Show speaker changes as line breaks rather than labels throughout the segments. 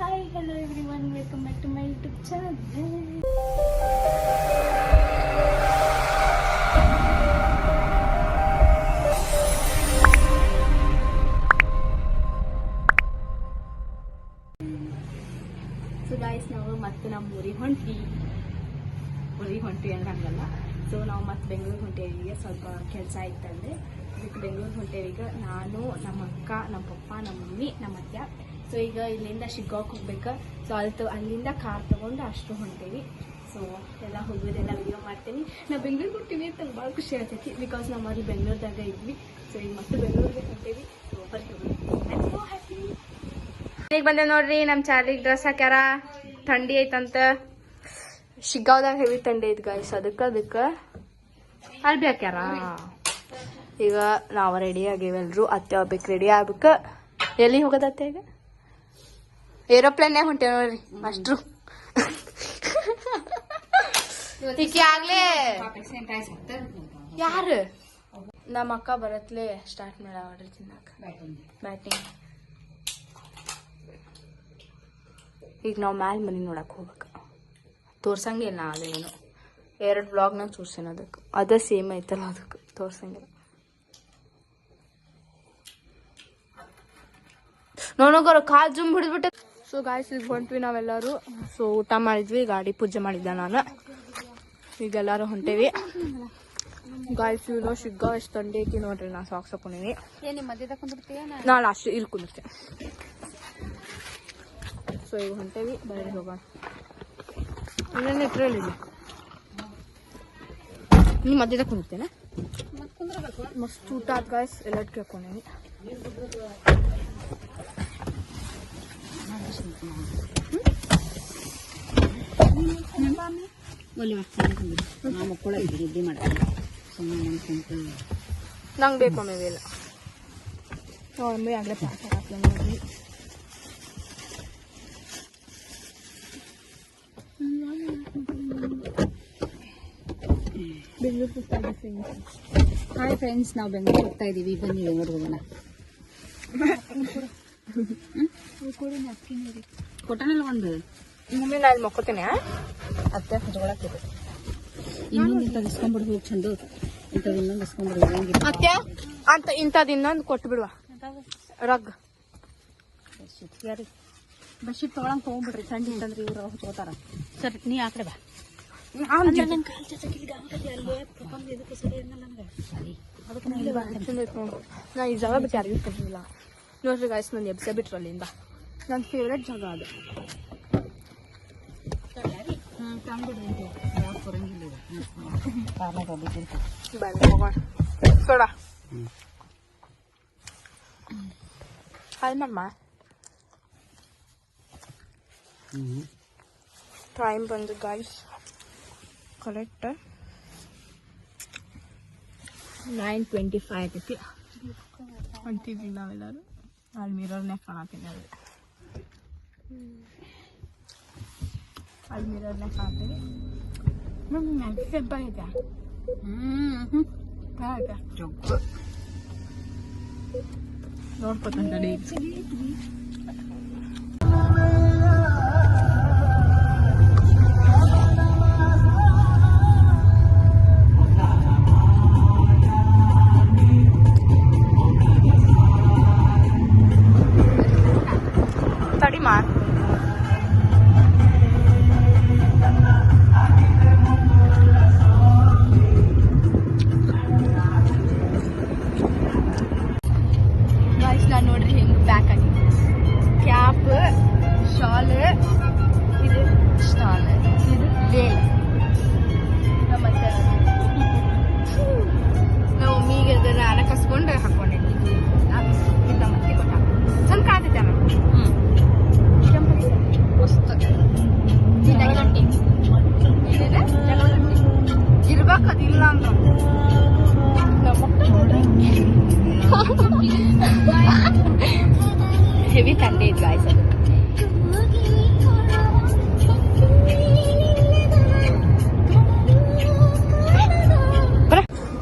Hi hello everyone, welcome back to my YouTube channel. So guys, ನಾವು ಮತ್ತೆ ನಮ್ಮ ಊರಿಗೆ ಹೊಂಟ್ವಿ ಅಂದ್ರೆ ಹಂಗಲ್ಲ. ಸೊ ನಾವು ಮತ್ತೆ ಬೆಂಗಳೂರಿಗೆ ಹೊಂಟೇವಿ. ಸ್ವಲ್ಪ ಕೆಲಸ ಇತ್ತಂದ್ರೆ ಅದಕ್ಕೆ ಬೆಂಗಳೂರಿಗೆ ಹೊಂಟೇವಿ. ಈಗ ನಾನು, ನಮ್ಮ ಅಕ್ಕ, ನಮ್ಮ ಪಪ್ಪ, ನಮ್ಮ ಮಮ್ಮಿ, ನಮ್ಮ ಅತ್ತೆ. ಸೊ ಈಗ ಇಲ್ಲಿಂದ ಶಿಗ್ಗಾಂವ್ಗೆ ಹೋಗ್ಬೇಕು. ಸೊ ಅಲ್ಲಿಂದ ಕಾರ್ ತೊಗೊಂಡು ಅಷ್ಟು ಹೊಂಟೇವಿ. ಸೊ ಎಲ್ಲ ಹೋಗೋದೆಲ್ಲ ವಿಡಿಯೋ ಮಾಡ್ತೀನಿ. ನಾವು ಬೆಂಗಳೂರಿಗೆ ಹೊಂಟೀವಿ ಅಂತ ಭಾಳ ಖುಷಿ ಆಗ್ತೈತಿ, ಬಿಕಾಸ್ ನಾವು ಮೊದಲು ಬೆಂಗಳೂರದಾಗ ಇದ್ವಿ. ಸೊ ಈಗ ಮತ್ತೆ ಬೆಂಗಳೂರಿಗೆ ಹೊಂಟೇವಿ. So happy. ಈಗ ಬಂದೆ ನೋಡ್ರಿ, ನಮ್ಮ ಚಾರ್ಲಿಗೆ ಡ್ರೆಸ್ ಹಾಕ್ಯಾರ. ಥಂಡಿ ಐತಂತ, ಶಿಗ್ಗಾಂವ್ದಾಗ ಹೆವಿ ಥಂಡಿ ಐತಿ ಗಾಯ್ಸ್. ಅದಕ್ಕೆ ಅಲ್ಲಿ ಭೀ ಹಾಕ್ಯಾರ. ಈಗ ನಾವು ರೆಡಿ ಆಗೇವಿ ಎಲ್ರು. ಅತ್ತೆ ಹೋಗ್ಬೇಕು, ರೆಡಿ ಆಗ್ಬೇಕು. ಎಲ್ಲಿ ಹೋಗೋದತ್ತೆ ಈಗ? ಏರೋಪ್ಲೇನ್ಯಾಗ ಹೊಂಟೇವ್ ನೋಡ್ರಿ ಅಷ್ಟ್ರು. ಈಗ ಆಗ್ಲೇ ಯಾರು ನಮ್ಮ ಅಕ್ಕ ಬರತ್ಲೆ ಸ್ಟಾರ್ಟ್ ಮಾಡ ಆರ್ಡರ್ ತಿನ್ನಾಕ ಬ್ಯಾಟಿಂಗ್. ಈಗ ನಾವು ಮ್ಯಾಲ ಮನೆ ನೋಡಕ್ ಹೋಗ್ಬೇಕು. ತೋರ್ಸಂಗಿಲ್ಲ ಅದೇನು, 2 ವ್ಲಾಗ್ನಾಗ ತೋರ್ಸೇನ. ಅದಕ್ಕೆ ಅದ ಸೇಮ್ ಐತಲ್ಲ, ಅದಕ್ಕೆ ತೋರ್ಸಂಗಿಲ್ಲ. ನೋಡೋಗೋರು ಕಾಲ್ ಜುಮ್ ಹಿಡಿದ್ಬಿಟ್ಟೆ. ಸೊ ಗಾಯ್ಸ್, ಈಗ ಹೊಂಟ್ವಿ ನಾವೆಲ್ಲರೂ. ಸೊ ಊಟ ಮಾಡಿದ್ವಿ, ಗಾಡಿ ಪೂಜೆ ಮಾಡಿದ್ದೆ ನಾನು. ಈಗೆಲ್ಲರೂ ಹೊಂಟೇವಿ ಗಾಯ್ಸ್. ಇವ್ನು ಶಿಗ್ಗಾಂವ್ ಎಷ್ಟು ಥಂಡಿ ಐತಿ ನೋಡ್ರಿ. ನಾ ಸಾಕ್ಸ್ ಹಾಕೊಂಡಿನಿ. ನಾ ಲಾಸ್ಟ್ ಇಲ್ಲಿ ಕುಂದಿರ್ತೆ. ಸೊ ಈಗ ಹೊಂಟೇವಿ, ಬರೀ ಹೋಗೋಣ. ಇನ್ನೇನು ಇಟ್ರಲ್ಲಿ ನೀವು ಮಧ್ಯದಾಗ ಕುಂದಿರ್ತೇನೆ. ಮಸ್ತ್ ಊಟ ಆದ ಗಾಯ್ಸ್. ಎಲ್ಲ ಕೇಳ್ಕೊಂಡೇನಿ. ನಂಗೆ ಬೇಕು ಒಮ್ಮೆ ಇಲ್ಲ. ಒಮ್ಮೆ ಆಗಲೇ ಪಾಸ್ ಹಾಕ್ಲ ನೋಡ್ರಿ.
ಹಾಯ್ ಫ್ರೆಂಡ್ಸ್, ನಾವು ಬೆಂಗಳೂರು ಹೋಗ್ತಾ ಇದೀವಿ. ಬನ್ನಿ ಬೆಂಗಳೂರು ಹೋಗೋಣ. ಕೊಟ್ಟನಲ್ಲ ಒಂದು
ಮಮ್ಮಿ, ನಾ ಇಲ್ಲಿ ಮಕ್ಕೋತೇನೆ.
ಅತ್ತೆ ಕುತ್ಕೊಳಕ್ಕಿದೆ. ಇನ್ನೊಂದು ಇಂಥದ್ದು ಇಸ್ಕೊಂಡ್ಬಿಡು ಹೋಗಿ ಚಂದು. ಇಂಥದ್ದು ಇನ್ನೊಂದು ಇಸ್ಕೊಂಡ್ಬಿಡು.
ಅತ್ತೆ ಅಂತ ಇಂಥದ್ದು ಇನ್ನೊಂದು ಕೊಟ್ಟು ಬಿಡುವ ರಗ್.
ಬೆಡ್ಶೀಟ್ ತೊಗೊಳಂಗೆ ತೊಗೊಂಡ್ಬಿಡ್ರಿ. ಚಂದ ಇತ್ತಂದ್ರೆ ಇವ್ರು ತಗೋತಾರ. ಸರಿ, ನೀ ಆ ಕಡೆ ಬಾ.
ನಾ ಈ ಜಾಗ ಬಿಟ್ಟು ಯಾರಿಗೂ ಕೊಟ್ಟಿಲ್ಲ ನೋಡ್ರಿ ಗಾಯ್ಸ್. ನಂದು ಎಬ್ಸೆ ಬಿಟ್ರು ಅಲ್ಲಿಂದ. ನನ್ನ ಫೇವ್ರೆಟ್ ಜಾಗ ಅದು. ಸೋಡ ಹಾಯ್ ಮಮ್ಮ. ಟೈಮ್ ಬಂದು ಗಾಯ್ಸ್ ಕರೆಕ್ಟ್ 9:25 ಆಗೈತಿ. ಹೊಂಟಿದ್ವಿ ನಾವೆಲ್ಲರೂ. ಅಲ್ಲಿ ಮಿರರ್ನೇ ಕಾಣತ್ತೀನಿ. ಅಲ್ಲಿ ಮಿರರ್ನೇ ಕಾಣ್ತೀವಿ. ಹೆಬ್ಬ ಐತೆ. ನೋಡ್ಕೊತಂಡಿ. ನಾನು ನೋಡ್ರಿ ಹೆಂಗ್ ಪ್ಯಾಕ್ ಆಗಿದೆ. ಕ್ಯಾಪ್, ಶಾಲ್, ಇದು ಸ್ಟಾಲ್, ಇದು ವೇಲ್. ಮತ್ತೆ ನಾವು ಮಮ್ಮಿಗೆ ಅದನ್ನ ಅನ ಕಸ್ಕೊಂಡು ಹಾಕೊಂಡಿದ್ವಿ. ಇದು ನಮ್ಮ ಅತ್ತೆ ಕೊಟ್ಟ. ಚಂದ ಕಾಣ್ತೈತೆ ಅಮ್ಮ. ಮಸ್ತ್ ಇರ್ಬೇಕು. ಅದಿಲ್ಲ ಅಂತ ಹೆವಿ ಥಂಡಿ ಇತ್ತು ಗಾಯ್ಸ್. ಅದು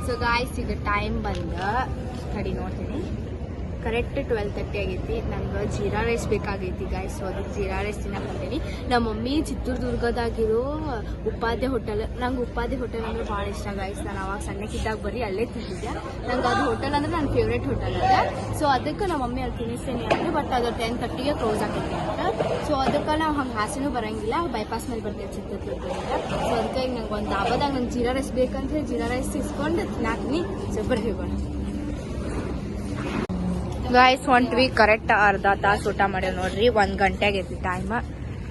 ಸೊ ಗಾಯ್ಸ್, ಈಗ ಟೈಮ್ ಬಂದ ಕಡಿ ನೋಡ್ತೀನಿ. ಕರೆಕ್ಟ್ 12:30 ಆಗೈತಿ. ನಂಗೆ ಜೀರಾ ರೈಸ್ ಬೇಕಾಗೈತಿ ಗಾಯ್ಸ್. ಸೊ ಅದಕ್ಕೆ ಜೀರಾ ರೈಸ್ ತಿನ್ನಕಂತೀನಿ. ನಮ್ಮ ಮಮ್ಮಿ ಚಿತ್ರದುರ್ಗದಾಗಿರೋ ಉಪಾಧ್ಯ ಹೋಟೆಲ್, ನಂಗೆ ಉಪಾಧ್ಯ ಹೋಟೆಲ್ ಅಂದ್ರೆ ಭಾಳ ಇಷ್ಟ ಗಾಯ್ಸ್. ನಾನು ಅವಾಗ ಸಣ್ಣಕ್ಕಿದ್ದಾಗ ಬರೀ ಅಲ್ಲೇ ತಿಂತಿದ್ದೆ. ನಂಗೆ ಅದು ಹೋಟೆಲ್ ಅಂದ್ರೆ ನನ್ನ ಫೇವ್ರೇಟ್ ಹೋಟೆಲ್ ಅದ. ಸೊ ಅದಕ್ಕೆ ನಮ್ಮ ಮಮ್ಮಿ ಅಲ್ಲಿ ತಿನ್ನಿಸ್ತೇನೆ ಅಂದ್ರೆ, ಬಟ್ ಅದು 10:30ಗೆ ಕ್ಲೋಸ್ ಆಗೈತಿ ಅಂತ. ಸೊ ಅದಕ್ಕೆ ನಾವು ಹಂಗೆ ಹಾಸನೂ ಬರೋಂಗಿಲ್ಲ, ಬೈಪಾಸ್ ಮೇಲೆ ಬರ್ತೇವೆ ಚಿತ್ರದುರ್ಗದಿಂದ. ಸೊ ಅದಕ್ಕೆ ಈಗ ನಂಗೆ ಒಂದು ದಾಬಾದಾಗ ನಂಗೆ ಜೀರಾ ರೈಸ್ ಬೇಕಂತ ಹೇಳಿ ಜೀರಾ ರೈಸ್ ಇಸ್ಕೊಂಡು ತಿನ್ನಾಕ್ನಿ. ಸೊ ಬರ್ರಿ ಹೋಗೋಣ ಗಾಯ್ಸ್. ಹೊಂಟ್ವಿ ಕರೆಕ್ಟ್ ಅರ್ಧ ತಾಸು ಊಟ ಮಾಡ್ಯಾವ ನೋಡ್ರಿ. 1 ಗಂಟೆ ಆಗೈತಿ ಟೈಮ್.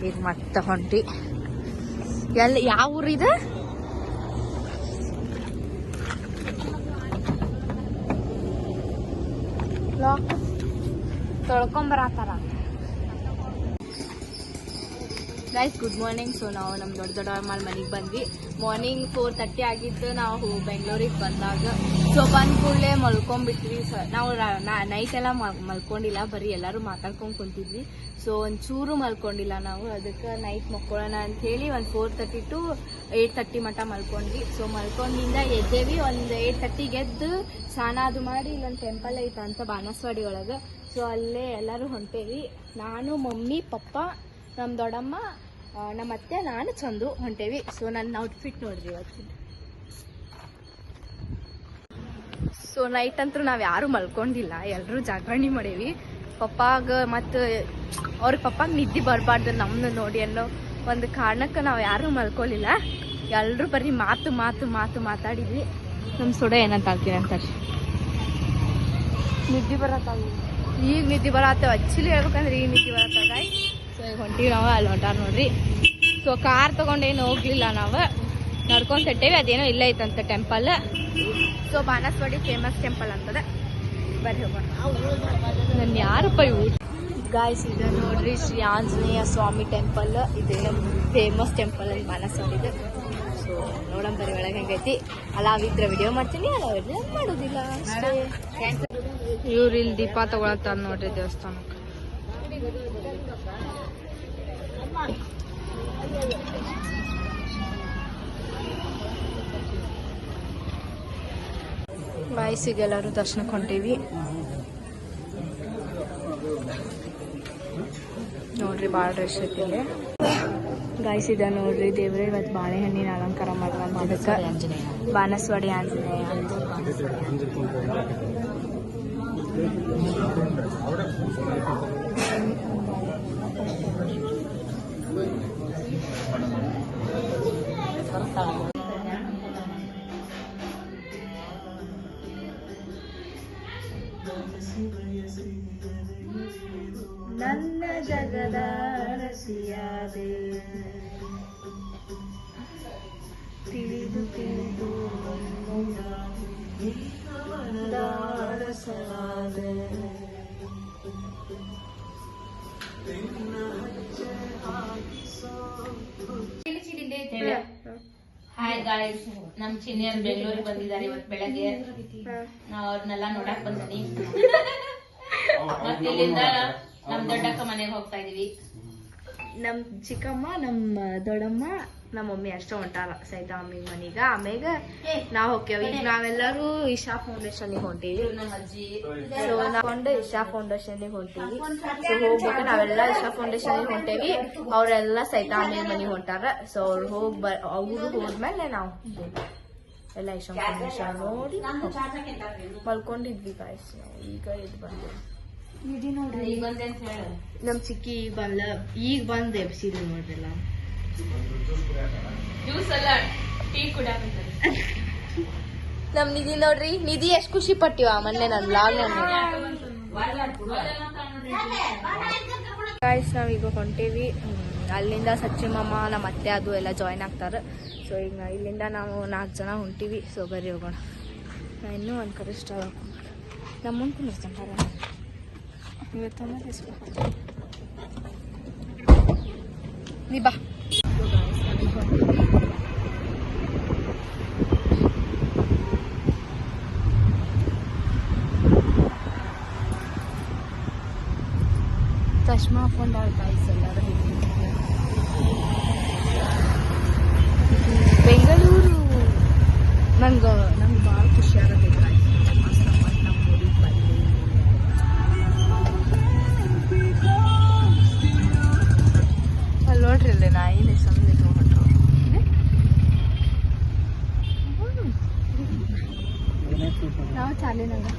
ಈಗ ಮತ್ತೆ ಹೊಂಟ್ವಿ. ಯಾವ ಊರಿದೆ? ತೊಳ್ಕೊಂಬರತ್ತಾರ ಗೈಸ್. Good morning. ಸೊ ನಾವು ನಮ್ಮ ದೊಡ್ಡ ಮನೆಗೆ ಬಂದ್ವಿ. ಮಾರ್ನಿಂಗ್ 4:30 ಆಗಿದ್ದು ನಾವು ಬೆಂಗಳೂರಿಗೆ ಬಂದಾಗ. ಸೊ ಬಂದ ಕೂಡಲೇ ಮಲ್ಕೊಂಡ್ಬಿಟ್ವಿ. ನಾವು ನೈಟ್ ಎಲ್ಲ ಮಲ್ಕೊಂಡಿಲ್ಲ, ಬರೀ ಎಲ್ಲರೂ ಮಾತಾಡ್ಕೊಂಡು ಕುಂತಿದ್ವಿ. ಸೊ ಒಂಚೂರು ಮಲ್ಕೊಂಡಿಲ್ಲ ನಾವು. ಅದಕ್ಕೆ ನೈಟ್ ಮಲ್ಕೊಳ್ಳೋಣ ಅಂಥೇಳಿ ಒಂದು 4:30 to 8:30 ಮಟ್ಟ ಮಲ್ಕೊಂಡ್ವಿ. ಸೊ ಮಲ್ಕೊಂಡಿಂದ ಎದ್ದೇವಿ. ಒಂದು 8:30ಗೆ ಎದ್ದು ಸ್ನಾನ ಅದು ಮಾಡಿ ಇಲ್ಲೊಂದು ಟೆಂಪಲ್ ಐತಂತ ಬಾನಸವಾಡಿ ಒಳಗೆ. ಸೊ ಅಲ್ಲೇ ಎಲ್ಲರೂ ಹೊಂಟೇವಿ. ನಾನು, ಮಮ್ಮಿ, ಪಪ್ಪ, ನಮ್ಮ ದೊಡ್ಡಮ್ಮ, ನಮ್ಮ ಅತ್ತೆ, ನಾನು, ಚಂದು ಹೊಂಟೇವಿ. ಸೊ ನನ್ನ ಔಟ್ಫಿಟ್ ನೋಡ್ರಿ ಇವತ್ತು. ಸೊ ನೈಟ್ ಅಂತೂ ನಾವು ಯಾರು ಮಲ್ಕೊಂಡಿಲ್ಲ, ಎಲ್ಲರೂ ಜಾಗರಣೆ ಮಾಡೇವಿ. ಪಪ್ಪಾಗ ಮತ್ತು ಅವ್ರ ಪಪ್ಪಾಗ ನಿದ್ದೆ ಬರಬಾರ್ದು ನಮ್ಮನ್ನು ನೋಡಿ ಅನ್ನೋ ಒಂದು ಕಾರಣಕ್ಕೆ ನಾವು ಯಾರೂ ಮಲ್ಕೊಳ್ಳಿಲ್ಲ. ಎಲ್ಲರೂ ಬರೀ ಮಾತಾಡಿದ್ವಿ. ನಮ್ಮ ಸುಡ ಏನಂತ ಆಗ್ತೀನಿ ಅಂತಾರೆ. ನಿದ್ದೆ ಈಗ ನಿದ್ದೆ ಬರತ್ತವ. ಆ್ಯಕ್ಚುಲಿ ಹೇಳ್ಬೇಕಂದ್ರೆ ಈಗ ನಿದ್ದೆ ಬರತ್ತವ ಗಾಯ್ಸ್. ಸೊ ಈಗ ಹೊಂಟಿವಿ ನಾವು. ಅಲ್ಲಿ ಹೊಂಟಾರ ನೋಡ್ರಿ. ಸೊ ಕಾರ್ ತೊಗೊಂಡೇನು ಹೋಗ್ಲಿಲ್ಲ, ನಾವು ನಡ್ಕೊಂಡು ತಟ್ಟೇವಿ. ಅದೇನೋ ಇಲ್ಲ ಐತಂತ temple. So Banasavadi famous temple ಅಂತದ. ಬರ್ರಿ ಹೋಗೋಣ. ನನ್ನ ಯಾರಪ್ಪ ಇವು ಗಾಯ್ಸ್. ಇದು ನೋಡ್ರಿ ಶ್ರೀ ಆಂಜನೇಯ ಸ್ವಾಮಿ ಟೆಂಪಲ್. ಇದೇನೋ ಫೇಮಸ್ ಟೆಂಪಲ್ ಅಲ್ಲಿ ಬಾನಸವಾಡಿದು. ಸೊ ನೋಡೋಣ ಬರೀ ಒಳಗೆ ಹೆಂಗೈತಿ. ಅಲಾವಿದ್ರೆ ವಿಡಿಯೋ ಮಾಡ್ತೀನಿ, ಅಲಾವಿದ್ರೆ ಮಾಡೋದಿಲ್ಲ ಅಷ್ಟೇ. ಇವ್ರು ಇಲ್ಲಿ ದೀಪ ತಗೊಳತ್ತಾರ ನೋಡ್ರಿ ದೇವಸ್ಥಾನಕ್ಕೆ. ಬಾಯ್ಸಿಗೆಲ್ಲರೂ ದರ್ಶನಕ್ಕೆ ಹೊಂಟೀವಿ ನೋಡ್ರಿ. ಭಾಳ ರಶ್ ಐತಿ ಗಾಯ್ಸ್. ಇದೆ ನೋಡ್ರಿ ದೇವ್ರೆ. ಇವತ್ತು ಬಾಳೆಹಣ್ಣಿನ ಅಲಂಕಾರ ಮಾಡ್ಕೊಂಡು ಅದಕ್ಕೆ ಬಾನಸವಾಡಿ ಆಂಜನೇಯ ಅಂತ. ನನ್ನ ಜಗದ ರಸಿಯಾದೆ ತಿಳಿದು ದಾರಸಾದೆ.
ಹಾಯ್ ಗಾಯ್ಸ್, ನಮ್ ಸೀನಿಯರ್ ಬೆಂಗಳೂರಿಗೆ ಬಂದಿದ್ದಾರೆ ಇವತ್ತು ಬೆಳಗ್ಗೆ. ನಾವು ಅವ್ರನ್ನೆಲ್ಲ ನೋಡಕ್ ಬಂದಿನಿ. ಮತ್ತೆ ಇಲ್ಲಿಂದ ನಮ್ ದೊಡ್ಡಕ್ಕ ಮನೆಗೆ ಹೋಗ್ತಾ ಇದೀವಿ.
ನಮ್ ಚಿಕ್ಕಮ್ಮ, ನಮ್ಮ ದೊಡ್ಡಮ್ಮ, ನಮ್ಮ ಮಮ್ಮಿ ಅಷ್ಟೇ ಹೊಂಟಾರ ಸೈತಾಮಿ ಮನೀಗ. ಆಮೇಗ ನಾವ್ ಹೋಗ್ತೇವೆ. ಈಗ ನಾವೆಲ್ಲರೂ ಇಶಾ ಫೌಂಡೇಶನ್ ಹೊಂಟೀವಿ. ಸೊ ನಾವು ಇಶಾ ಫೌಂಡೇಶನ್ ಹೊಂಟೀವಿ. ಸೊ ಹೋಗ್ಬೇಕು ನಾವೆಲ್ಲ ಇಶಾ ಫೌಂಡೇಶನ್ ಹೊಂಟೇವಿ. ಅವ್ರೆಲ್ಲ ಸೈತಾಮಿ ಮನಿ ಹೊಂಟಾರ. ಸೊ ಅವ್ರು ಅವ್ರು ಹೋದ್ಮೇಲೆ ನಾವು ಎಲ್ಲ ಇಶಾ ಫೌಂಡೇಶನ್ ನೋಡಿ ಮಲ್ಕೊಂಡಿದ್ವಿ ಗಾಯ್ಸ್. ಈಗ ಇದು ಬಂದೇವಿ. ನಮ್ ಚಿಕ್ಕಿ ಈಗ ಬಂದ್ ಎಬ್ಸಿದ್ವಿ ನೋಡ್ರಿಲ್ಲ. ನಮ್ ನಿಧಿ ನೋಡ್ರಿ. ನಿಧಿ ಎಷ್ಟ್ ಖುಷಿ ಪಟ್ಟಿವ ಮೊನ್ನೆ ನನ್ ಬ್ಲಾಗ್ ಗಾಯ್ಸ್. ನಾವೀಗ ಹೊಂಟೇವಿ. ಅಲ್ಲಿಂದ ಸಚ್ಚಿಮಮ್ಮ, ನಮ್ಮ ಅತ್ತೆ ಅದು ಎಲ್ಲ ಜಾಯ್ನ್ ಆಗ್ತಾರ. ಸೊ ಈಗ ಇಲ್ಲಿಂದ ನಾವು 4 ಜನ ಹೊಂಟೀವಿ. ಸೊ ಬರ್ರಿ ಹೋಗೋಣ. ನಾ ಇನ್ನೂ ಒಂದು ಕಡೆ ಇಷ್ಟ ನಮ್ಮ ಮುಂದೆ ಕುಂದಿರ್ತಾರ. ಇವತ್ತು ನೀ ಬಾ. ಚಶ್ಮಾ ಹಾಕೊಂಡಾಳ ಗಾಯ್ಸ್ ಎಲ್ಲರೂ. ಬೆಂಗಳೂರು ನಂಗೆ ಭಾಳ ಖುಷಿ ಆಗತ್ತೆ ಗಾಯ್ಸ್. ನಮ್ಮ ಊರಿಗೆ ಬಂದು ಅಲ್ಲಿ ನಂಗೆ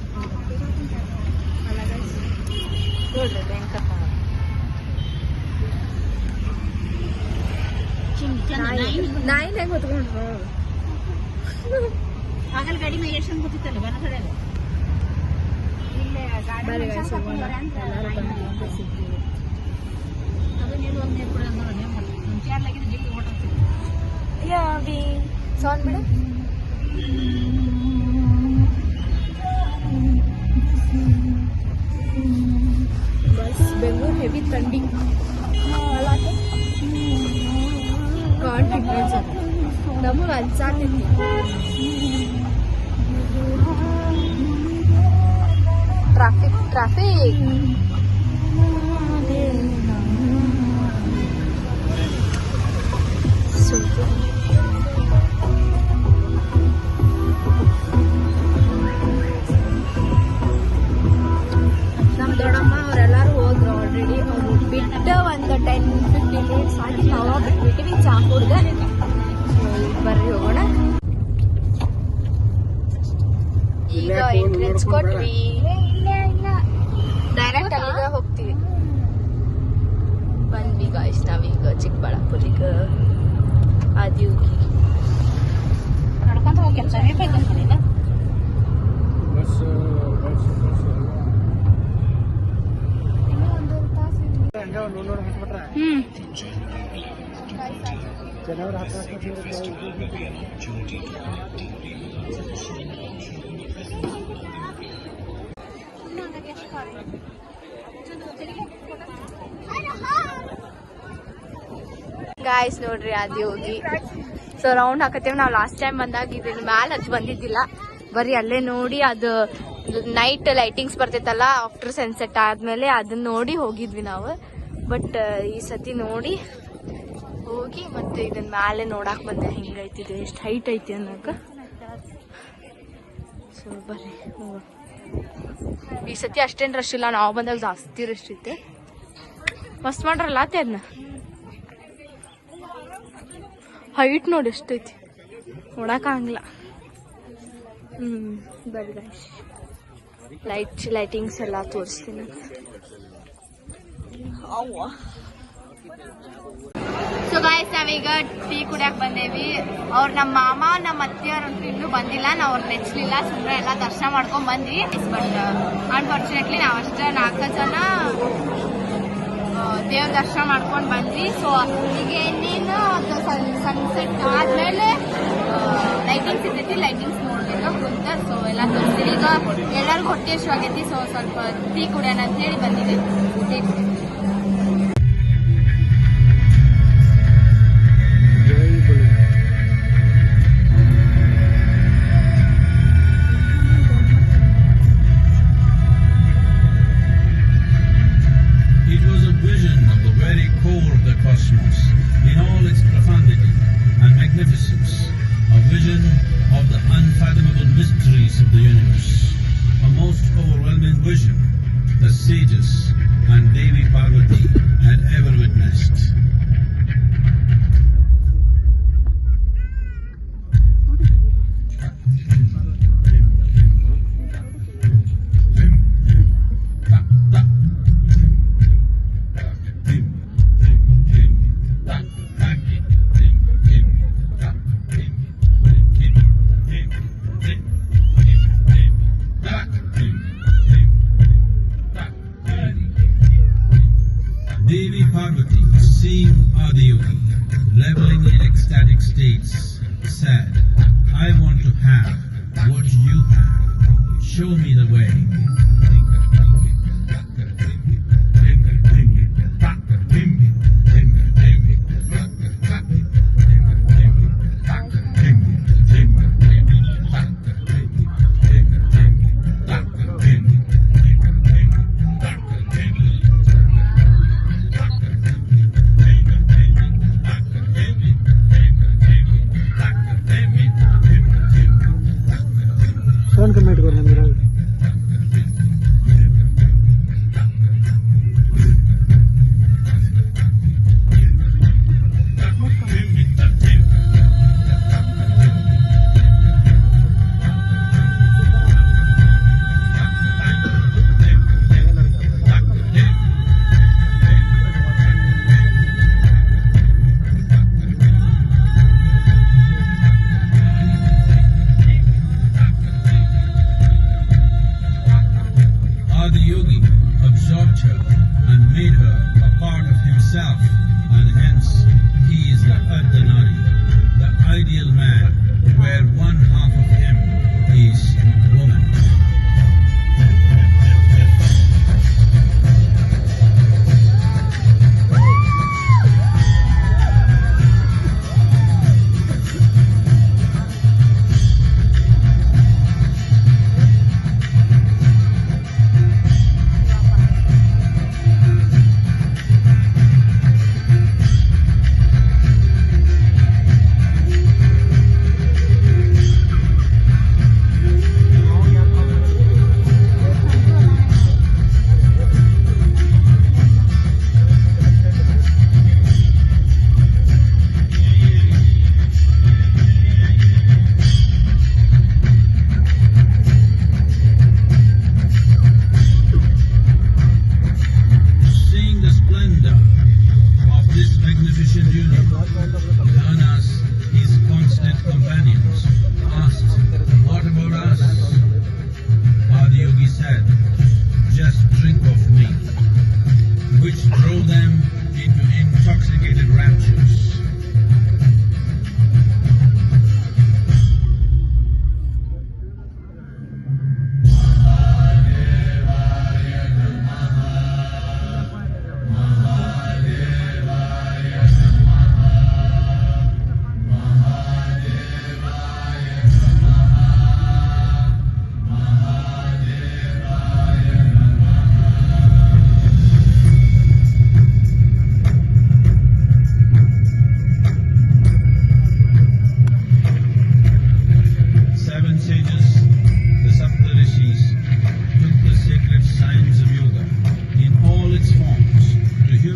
ಅಲ್ಲ guys.
ನೋಡ್ರಿ ವೆಂಕಟ
ನಾಯಿನ ಹೆಂಗೆ ಹೊತ್ಕೊಂಡ್ರು
ಆಗಲ್ ಗಾಡಿ ಮೇಲೆ ಎಷ್ಟು ಗೊತ್ತಿತ್ತಲ್ಲ ಬರ ಕಡೆ
ಇಲ್ಲೇ ಬರ್ರಿ guys, ಹೋಗೋಣ. ಎಲ್ಲರೂ ಬಂದು ಸಿಗ್ತೀವಿ.
ಅದು ನೀರು ಒಂದು ನೀರು ಕೂಡ ಅಂದ್ರೆ ಏನು ಮಾಡ್ತೀವಿ ಮುಂಚೆ ಯಾರ್ಲಾಗಿದ್ದು ಜಿಲ್ಲೆ ಓಟಾಗ್ತೀವಿ
ಯಾವಿ ಸೌಂಡ್ ಬಿಡು. ಬಸ್ ಬೆಂಗಳೂರು ಹೆವಿ ಥಂಡಿ ಕಾಂಟಿನ್ಯೂಸ್ ನಮಗೆ ಅನ್ಸಾಕೈತಿ. ಟ್ರಾಫಿಕ್ ನಮ್ಮ ದೊಡ್ಡಮ್ಮ ಅವರೆಲ್ಲರೂ ಹೋದ್ರು ಆಲ್ರೆಡಿ. ಅವ್ರು ಬಿಟ್ಟು ಒಂದು 10-15 ಮಿನಿಟ್ಸ್ ಆಗಿ ನಾವು ಬಿಟ್ಬಿಟ್ಟಿವಿ ಚಾ ಕುಡ್ದೆ. ಬರ್ರಿ ಹೋಗೋಣ. ಈಗ ಎಂಟ್ರೆನ್ಸ್ ಕೊಟ್ವಿ, ಡೈರೆಕ್ಟ್ ಅಲ್ಲಿಗೆ ಹೋಗ್ತೀವಿ. ಬಂದ್ವಿ ಗಾಯ್ಸ್ ನಾವೀಗ ಚಿಕ್ಕಬಳ್ಳಾಪುರಿಗೆ ಆದಿಯೋಗಿ.
ನಡ್ಕೊಂತ ಹೋಗಿ ಸಮೀಪ ಐತೆ ಮನೆಯಿಂದ
ಗಾಯ್ಸ್ ನೋಡ್ರಿ ಆದಿಯೋಗಿ. So round ಹಾಕತ್ತೇವೆ. ನಾವು ಲಾಸ್ಟ್ ಟೈಮ್ ಬಂದಾಗ ಇದನ್ನ ಮ್ಯಾಲ ಹಚ್ಚಿ ಬಂದಿದ್ದಿಲ್ಲ. ಬರೀ ಅಲ್ಲೇ ನೋಡಿ ಅದು ನೈಟ್ ಲೈಟಿಂಗ್ಸ್ ಬರ್ತೈತಲ್ಲ ಆಫ್ಟರ್ ಸನ್ಸೆಟ್ ಆದ್ಮೇಲೆ ಅದನ್ನ ನೋಡಿ ಹೋಗಿದ್ವಿ ನಾವು. ಬಟ್ ಈ ಸತಿ ನೋಡಿ ಹೋಗಿ ಮತ್ತೆ ಇದನ್ನ ಮ್ಯಾಲೆ ನೋಡಾಕ್ ಬಂದೆ ಹೆಂಗೈತಿದೆ, ಎಷ್ಟು ಹೈಟ್ ಐತಿ ಅನ್ನೋಕ. ಸೊ ಬರ್ರಿ ಹೋಗೋಣ. ಈ ಸತಿ ಅಷ್ಟೇನು ರಶ್ ಇಲ್ಲ, ನಾವು ಬಂದಾಗ ಜಾಸ್ತಿ ರಶ್ ಐತೆ. ಮಸ್ತ್ ಮಾಡ್ರಲ್ಲ ಆತೆ ಅದನ್ನ. ಹೈಟ್ ನೋಡಿ ಎಷ್ಟೈತಿ, ನೋಡಕ್ಕಾಗಲ್ಲ. ಬರ್ರಿ ಗಾಯ್ಸ್, ಲೈಟಿಂಗ್ಸ್ ಎಲ್ಲ ತೋರಿಸ್ತೀನಿ. ಸೊ ಗಾಯ್ಸ್ ನಾವೀಗ ಟೀ ಕುಡಿಯಕ್ ಬಂದೇವಿ. ಅವ್ರು ನಮ್ಮ ಮಾಮ ನಮ್ಮ ಅತ್ತೆಯವ್ರು ಇನ್ನೂ ಬಂದಿಲ್ಲ. ನಾವು ಅವ್ರು ನೆಚ್ಲಿಲ್ಲ, ಸುಮ್ಮನೆ ಎಲ್ಲ ದರ್ಶನ ಮಾಡ್ಕೊಂಡ್ ಬಂದ್ವಿ. ಬಟ್ ಅನ್ಫಾರ್ಚುನೇಟ್ಲಿ ನಾವು ಅಷ್ಟೇ 4 ಜನ ದೇವ್ರ ದರ್ಶನ ಮಾಡ್ಕೊಂಡು ಬಂದ್ವಿ. ಸೊ ಈಗ ಇನ್ನೇನು ಸನ್ಸೆಟ್ ಆದ್ಮೇಲೆ ಲೈಟಿಂಗ್ಸ್ ಇರ್ತೈತಿ, ಲೈಟಿಂಗ್ಸ್ ನೋಡ್ಬೇಕು ಕುಂತ. ಸೊ ಎಲ್ಲ ತೋರಿಸ್ತೀವಿ. ಈಗ ಎಲ್ಲರಿಗೂ ಹೊಟ್ಟೆ ಇಷ್ಟ ಆಗೈತಿ. ಸೊ ಸ್ವಲ್ಪ ಟೀ ಕುಡಿಯೋಣ ಅಂತ ಹೇಳಿ ಬಂದಿವಿ. ಟೀ ಕುಡಿ.
In all its profundity and magnificence, a vision of the unfathomable mysteries of the universe, a most overwhelming vision the sages and Devi Parvati had ever witnessed. Devi Parvati, seeing Adiyogi, reveling in ecstatic states, said, I want to have what you have. Show me the way.
कौन comment कर रहा है मेरा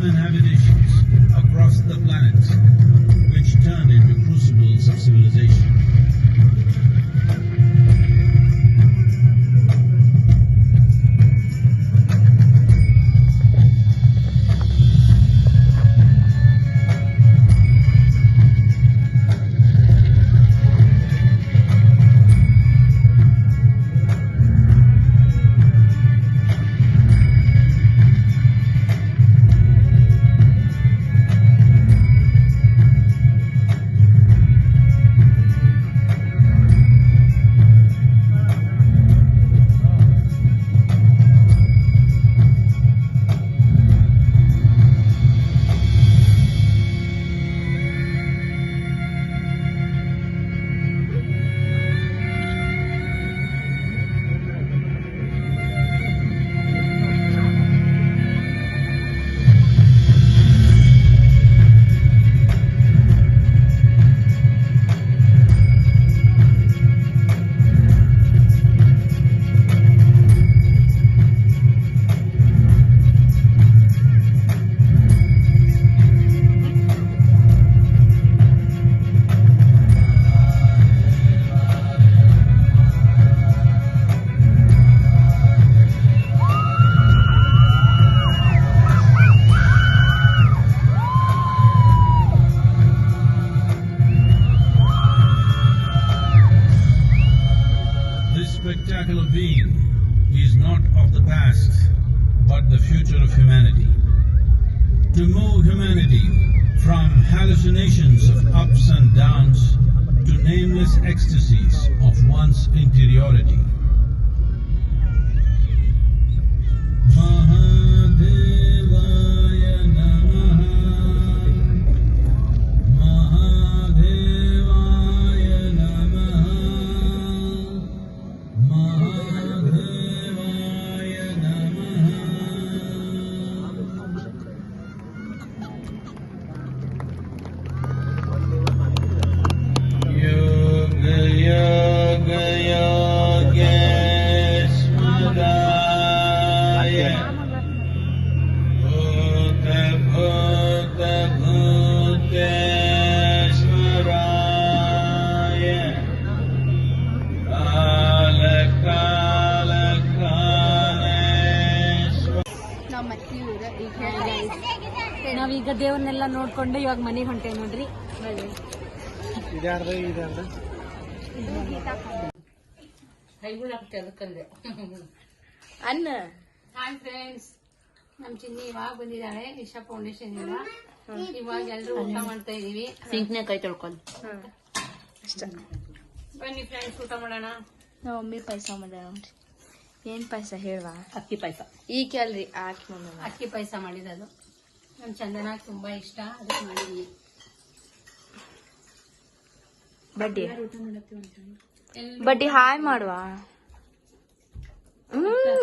human habitations across the planet, which turned into crucibles of civilization. Spectacular being is not of the past, but the future of humanity. To move humanity from hallucinations of ups and downs to nameless ecstasies of one's interiority. Mahadevaya Namaha. Mahadevaya Namaha. Mahadevaya Namaha. Yoga Yoga Yogesvaraya. Bhuta Bhuta Bhutesvaraya. Kala Kala Kalesvaraya.
ನಾವು ಮತ್ತೆ ಊರ ಈಗ
ನಾವೀಗ ದೇವ್ರನ್ನೆಲ್ಲ ನೋಡ್ಕೊಂಡು ಇವಾಗ ಮನೆಗೆ ಹೊಂಟೇವ್ ನೋಡ್ರಿ.
ಅನ್ನ
ಹಾಯ್ ಫ್ರೆಂಡ್ಸ್, ನಮ್ ಚಿನ್ನಿ ಇವಾಗ ಬಂದಿದ್ದಾಳೆ ಇಶಾ ಫೌಂಡೇಶನ್ ಇಂದ. ಇವಾಗ ಎಲ್ರು ಊಟ ಮಾಡ್ತಾ ಇದೀವಿ. ಸಿಂಕ್ನೆ ಕೈ ತೊಳ್ಕೊಂಡು
ಅಷ್ಟ.
ಬನ್ನಿ ಫ್ರೆಂಡ್ಸ್, ಊಟ ಮಾಡೋಣ.
ನಮ್ಮ ಮಮ್ಮಿ ಪಾಯಸ ಮಾಡ್ಯಾರ ನೋಡ್ರಿ. ಏನ್ ಪಾಯಸ ಹೇಳ್ವಾ?
ಅಕ್ಕಿ ಪಾಯಸ.
ಈಗ ಅಲ್ರಿ ಆಕಿ ಮಮ್ಮಿ
ಅಕ್ಕಿ ಪಾಯಸ ಮಾಡಿರೋದು ನಮ್ ಚಂದನ ತುಂಬಾ ಇಷ್ಟ, ಅದಕ್ಕೆ ಮಾಡಿದೀನಿ.
ಬಡ್ಡಿ ಹಾಯ್ ಮಾಡುವ.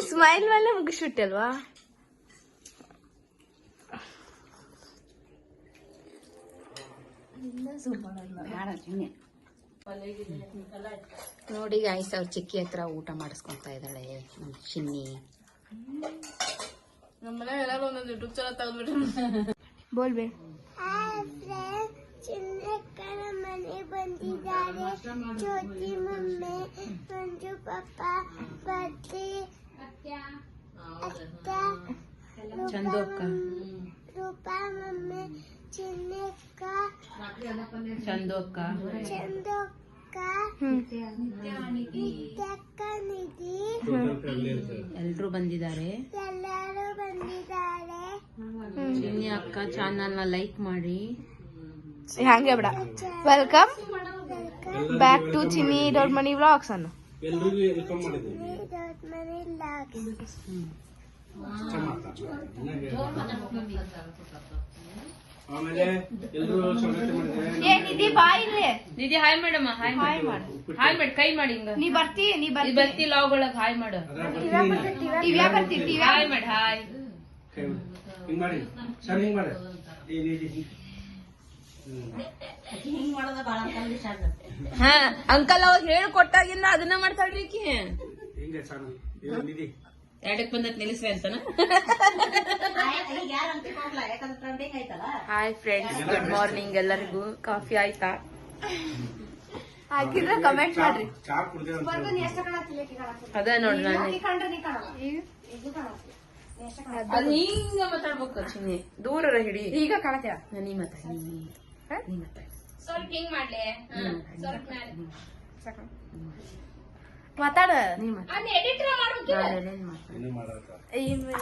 ಸ್ಮೈಲ್ ಮೇಲೆ ಮುಗಿಸ್ಬಿಟ್ಟಲ್ವಾ?
ನೋಡಿ ಗಾಯ್ಸ್, ಅವ್ರ ಚಿಕ್ಕಿ ಹತ್ರ ಊಟ ಮಾಡಿಸ್ಕೊಂತ ಇದ್ದಾಳೆ ನಮ್ ಚಿನ್ನಿ.
ನಮ್ಮನೆ ಎಲ್ಲರೂ ಒಂದೊಂದು ಯೂಟ್ಯೂಬ್ ಚಾನಲ್ ತೆಗೆದ್ಬಿಟ್ರೆ ಬೋಲ್ಬೆ.
ಚಿನ್ನಕ್ಕನ ಮನೆ ಬಂದಿದ್ದಾರೆ. ಜ್ಯೋತಿ ಮಮ್ಮಿ, ಮಂಜು ಪಾಪ, ಬತ್ತಿ ಅತ್ತ,
ಚಂದು ಅಕ್ಕ,
ರೂಪಾ ಮಮ್ಮಿ, ಚಿನ್ನಕ್ಕ,
ಚಂದು ಅಕ್ಕ,
ಚಂದಕ್ಕ, ನಿತ್ಯಕ್ಕ, ನಿಧಿ,
ಎಲ್ರು ಬಂದಿದ್ದಾರೆ.
ಎಲ್ಲರೂ ಬಂದಿದ್ದಾರೆ.
ಚಿನ್ನಿ ಅಕ್ಕ ಚಾನಲ್ ನ ಲೈಕ್ ಮಾಡಿ.
ಹಂಗೆ ಬಿಡ. ವೆಲ್ಕಮ್ ಬ್ಯಾಕ್ ಟು ಚಿನ್ನಿ ದೊಡ್ಡ ಮನಿ ವ್ಲಾಗ್ಸ್ ಅನ್ನು.
ದೊಡ್ಡ ಮನೆ ಲಾಗ್ಸ್.
ಏ ನಿಧಿ ಬಾ ಇಲ್ಲಿ.
ನಿಧಿ ಹಾಯ್ ಮಾಡಮ್ಮ. ಹಾಯ್ ಮಾಡು. ಹಾಯ್ ಮಾಡಿ, ಕೈ ಮಾಡಿ. ಹಿಂಗ
ನೀ ಬರ್ತಿ
ಬರ್ತಿ ಲಾಗ್ ಒಳಗ್ ಹಾಯ್ ಮಾಡು.
ಟಿವ್ಯಾ ಬರ್ತಿ ಟಿವ್ಯಾ.
ಹಾಯ್ ಮಾಡಿ. ಹಾಯ್ ಹಾ ಅಂಕಲ್ ಅವ್ರು ಹೇಳ್ಕೊಟ್ಟಾಗಿಂದ ಅದನ್ನ ಮಾಡ್ತಾಳ್ರಿ. ಎರಡಕ್ಕೆ ಬಂದತ್ ನಿಲ್ಲಿಸ್ವೆ ಅಂತನ. ಹಾಯ್ ಫ್ರೆಂಡ್ಸ್, ಗುಡ್ ಮಾರ್ನಿಂಗ್ ಎಲ್ಲರಿಗೂ. ಕಾಫಿ ಆಯ್ತಾ?
ಹಾಕಿದ್ರೆ ಕಮೆಂಟ್ ಮಾಡ್ರಿ.
ಅದ ನೋಡ್ರಿ ನಾನು ಅದು ಹಿಂಗ ಮಾತಾಡ್ಬೇಕು ಚಿನ್ನಿ, ದೂರ ಹಿಡಿ.
ಈಗ ಕಾಣತ್ತೀರ
ನೀ ಮಾತಾಡಿ, ನೀ ಮಾತಾಡಿ.
ಸ್ವಲ್ಪ ಹಿಂಗ್ ಮಾಡ್ಲಿ, ಸ್ವಲ್ಪ ಮಾತಾಡ.